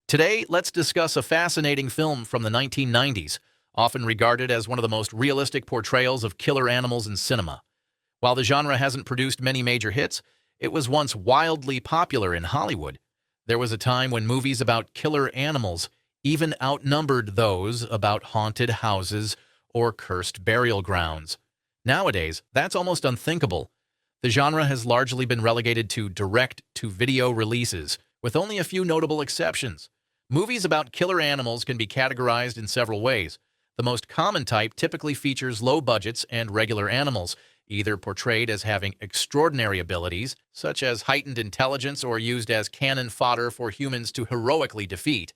Today, let's discuss a fascinating film from the 1990s, often regarded as one of the most realistic portrayals of killer animals in cinema. While the genre hasn't produced many major hits, it was once wildly popular in Hollywood. There was a time when movies about killer animals even outnumbered those about haunted houses or cursed burial grounds. Nowadays, that's almost unthinkable. The genre has largely been relegated to direct-to-video releases, with only a few notable exceptions. Movies about killer animals can be categorized in several ways. The most common type typically features low budgets and regular animals, either portrayed as having extraordinary abilities, such as heightened intelligence, or used as cannon fodder for humans to heroically defeat.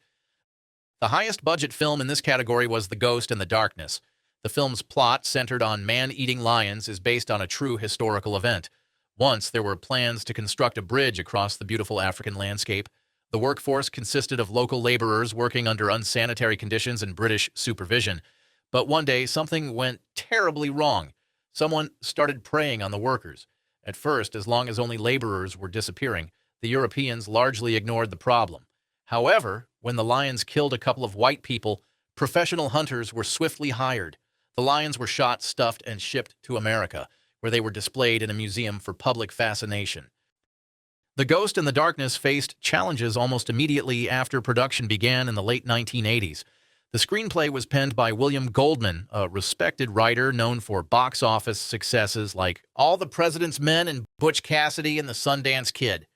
The highest budget film in this category was The Ghost in the Darkness. The film's plot, centered on man-eating lions, is based on a true historical event. Once there were plans to construct a bridge across the beautiful African landscape. The workforce consisted of local laborers working under unsanitary conditions and British supervision. But one day, something went terribly wrong. Someone started preying on the workers. At first, as long as only laborers were disappearing, the Europeans largely ignored the problem. However, when the lions killed a couple of white people, professional hunters were swiftly hired. The lions were shot, stuffed, and shipped to America, where they were displayed in a museum for public fascination. The Ghost in the Darkness faced challenges almost immediately after production began in the late 1980s. The screenplay was penned by William Goldman, a respected writer known for box office successes like All the President's Men and Butch Cassidy and the Sundance Kid.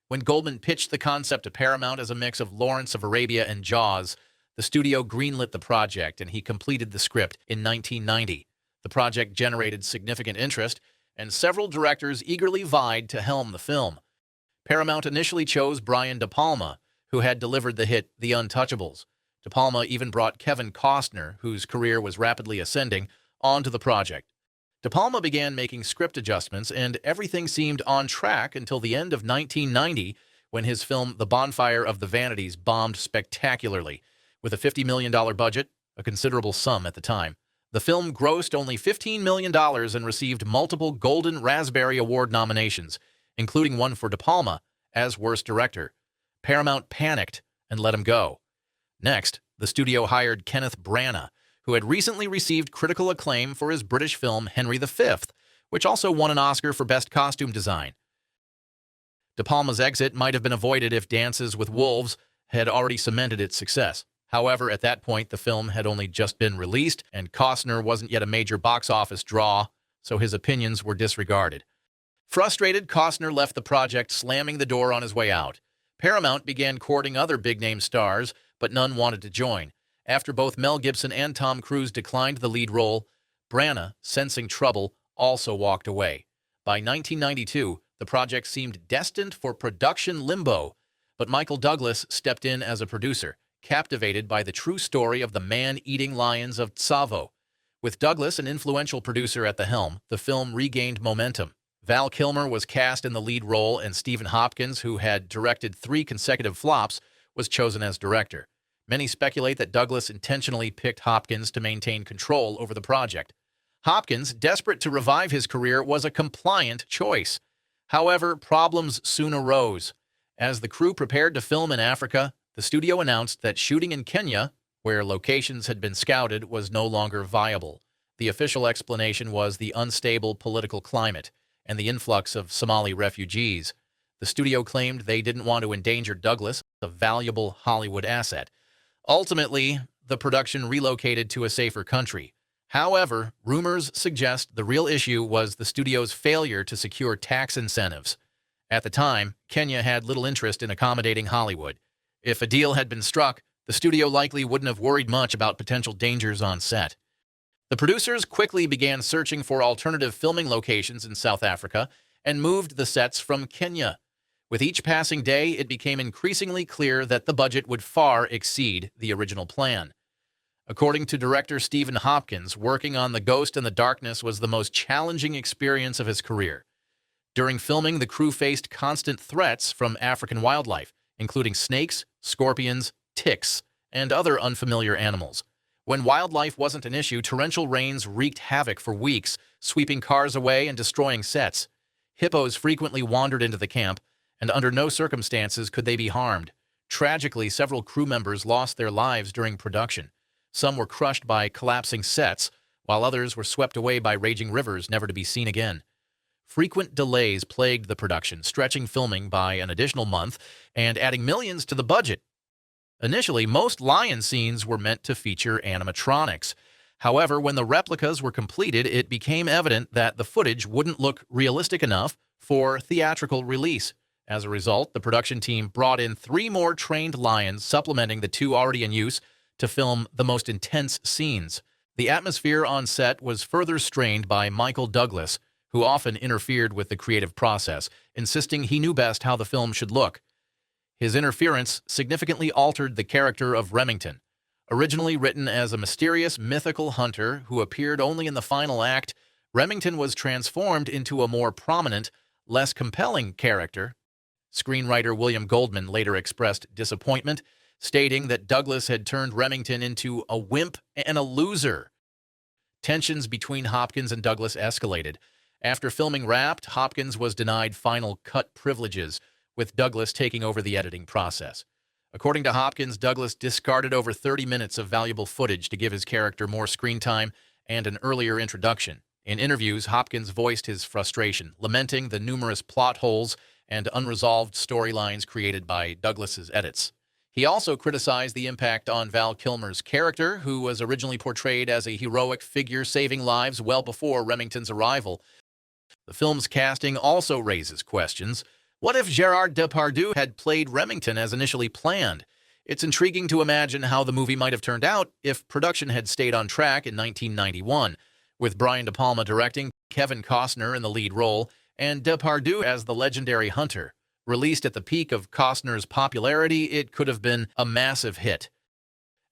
When Goldman pitched the concept to Paramount as a mix of Lawrence of Arabia and Jaws, the studio greenlit the project, and he completed the script in 1990. The project generated significant interest, and several directors eagerly vied to helm the film. Paramount initially chose Brian De Palma, who had delivered the hit The Untouchables. De Palma even brought Kevin Costner, whose career was rapidly ascending, onto the project. De Palma began making script adjustments, and everything seemed on track until the end of 1990, when his film The Bonfire of the Vanities bombed spectacularly. With a $50 million budget, a considerable sum at the time, the film grossed only $15 million and received multiple Golden Raspberry Award nominations, including one for De Palma as Worst Director. Paramount panicked and let him go. Next, the studio hired Kenneth Branagh, who had recently received critical acclaim for his British film Henry V, which also won an Oscar for Best Costume Design. De Palma's exit might have been avoided if Dances with Wolves had already cemented its success. However, at that point, the film had only just been released, and Costner wasn't yet a major box office draw, so his opinions were disregarded. Frustrated, Costner left the project, slamming the door on his way out. Paramount began courting other big-name stars, but none wanted to join. After both Mel Gibson and Tom Cruise declined the lead role, Branagh, sensing trouble, also walked away. By 1992, the project seemed destined for production limbo, but Michael Douglas stepped in as a producer, captivated by the true story of the man-eating lions of Tsavo. With Douglas, an influential producer, at the helm, the film regained momentum. Val Kilmer was cast in the lead role, and Stephen Hopkins, who had directed 3 consecutive flops, was chosen as director. Many speculate that Douglas intentionally picked Hopkins to maintain control over the project. Hopkins, desperate to revive his career, was a compliant choice. However, problems soon arose. As the crew prepared to film in Africa, the studio announced that shooting in Kenya, where locations had been scouted, was no longer viable. The official explanation was the unstable political climate and the influx of Somali refugees. The studio claimed they didn't want to endanger Douglas, a valuable Hollywood asset. Ultimately, the production relocated to a safer country. However, rumors suggest the real issue was the studio's failure to secure tax incentives. At the time, Kenya had little interest in accommodating Hollywood. If a deal had been struck, the studio likely wouldn't have worried much about potential dangers on set. The producers quickly began searching for alternative filming locations in South Africa and moved the sets from Kenya. With each passing day, it became increasingly clear that the budget would far exceed the original plan. According to director Stephen Hopkins, working on The Ghost in the Darkness was the most challenging experience of his career. During filming, the crew faced constant threats from African wildlife, including snakes, scorpions, ticks, and other unfamiliar animals. When wildlife wasn't an issue, torrential rains wreaked havoc for weeks, sweeping cars away and destroying sets. Hippos frequently wandered into the camp, and under no circumstances could they be harmed. Tragically, several crew members lost their lives during production. Some were crushed by collapsing sets, while others were swept away by raging rivers never to be seen again. Frequent delays plagued the production, stretching filming by an additional month and adding millions to the budget. Initially, most lion scenes were meant to feature animatronics. However, when the replicas were completed, it became evident that the footage wouldn't look realistic enough for theatrical release. As a result, the production team brought in 3 more trained lions, supplementing the 2 already in use, to film the most intense scenes. The atmosphere on set was further strained by Michael Douglas, who often interfered with the creative process, insisting he knew best how the film should look. His interference significantly altered the character of Remington. Originally written as a mysterious, mythical hunter who appeared only in the final act, Remington was transformed into a more prominent, less compelling character. Screenwriter William Goldman later expressed disappointment, stating that Douglas had turned Remington into a wimp and a loser. Tensions between Hopkins and Douglas escalated. After filming wrapped, Hopkins was denied final cut privileges, with Douglas taking over the editing process. According to Hopkins, Douglas discarded over 30 minutes of valuable footage to give his character more screen time and an earlier introduction. In interviews, Hopkins voiced his frustration, lamenting the numerous plot holes and unresolved storylines created by Douglas's edits. He also criticized the impact on Val Kilmer's character, who was originally portrayed as a heroic figure saving lives well before Remington's arrival. The film's casting also raises questions. What if Gerard Depardieu had played Remington as initially planned? It's intriguing to imagine how the movie might have turned out if production had stayed on track in 1991, with Brian De Palma directing, Kevin Costner in the lead role, and Depardieu as the legendary hunter. Released at the peak of Costner's popularity, it could have been a massive hit.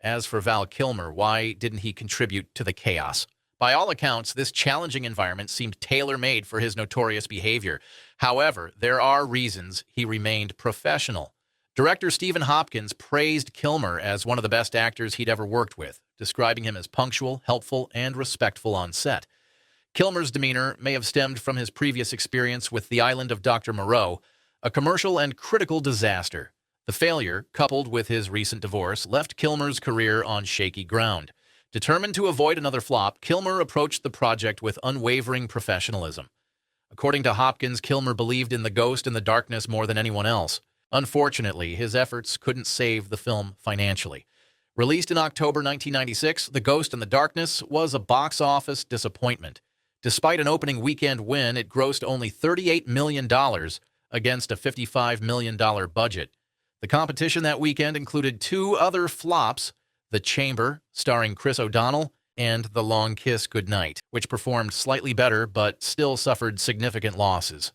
As for Val Kilmer, why didn't he contribute to the chaos? By all accounts, this challenging environment seemed tailor-made for his notorious behavior. However, there are reasons he remained professional. Director Stephen Hopkins praised Kilmer as one of the best actors he'd ever worked with, describing him as punctual, helpful, and respectful on set. Kilmer's demeanor may have stemmed from his previous experience with The Island of Dr. Moreau, a commercial and critical disaster. The failure, coupled with his recent divorce, left Kilmer's career on shaky ground. Determined to avoid another flop, Kilmer approached the project with unwavering professionalism. According to Hopkins, Kilmer believed in the ghost and the darkness more than anyone else. Unfortunately, his efforts couldn't save the film financially. Released in October 1996, The Ghost and the Darkness was a box office disappointment. Despite an opening weekend win, it grossed only $38 million against a $55 million budget. The competition that weekend included 2 other flops, The Chamber, starring Chris O'Donnell, and The Long Kiss Goodnight, which performed slightly better but still suffered significant losses.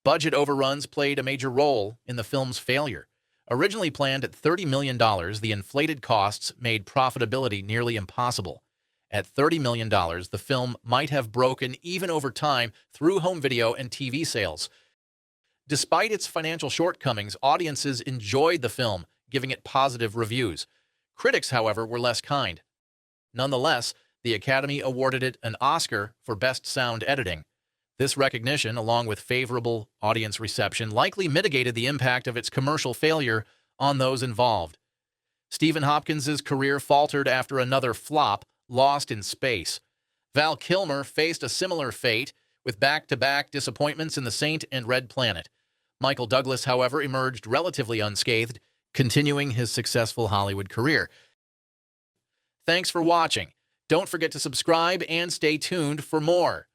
Budget overruns played a major role in the film's failure. Originally planned at $30 million, the inflated costs made profitability nearly impossible. At $30 million, the film might have broken even over time through home video and TV sales. Despite its financial shortcomings, audiences enjoyed the film, giving it positive reviews. Critics, however, were less kind. Nonetheless, the Academy awarded it an Oscar for Best Sound Editing. This recognition, along with favorable audience reception, likely mitigated the impact of its commercial failure on those involved. Stephen Hopkins' career faltered after another flop, Lost in Space. Val Kilmer faced a similar fate, with back-to-back disappointments in The Saint and Red Planet. Michael Douglas, however, emerged relatively unscathed, continuing his successful Hollywood career. Thanks for watching. Don't forget to subscribe and stay tuned for more.